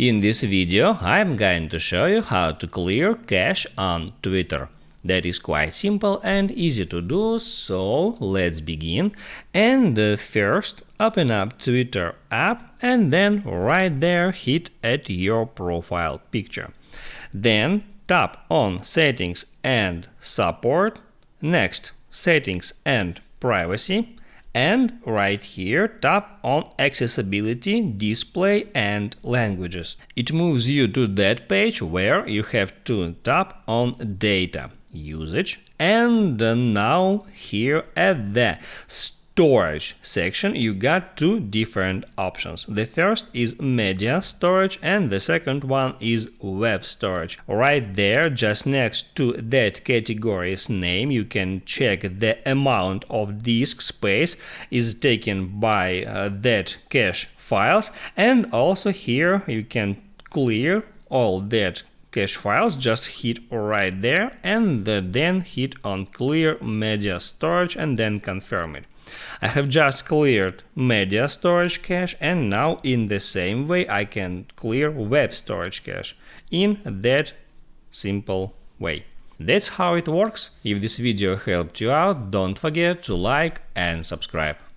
In this video, I'm going to show you how to clear cache on Twitter. That is quite simple and easy to do, so let's begin. And first, open up Twitter app and then right there hit at your profile picture. Then tap on Settings and Support. Next, Settings and Privacy. And right here tap on Accessibility, Display and Languages. It moves you to that page where you have to tap on Data, Usage, and now here at the Storage section you got two different options. The first is media storage and the second one is web storage. Right there, just next to that category's name, you can check the amount of disk space is taken by that cache files, and also here you can clear all that cache files. Just hit right there and then hit on clear media storage and then confirm it. I have just cleared media storage cache, and now in the same way I can clear web storage cache in that simple way. That's how it works. If this video helped you out, don't forget to like and subscribe.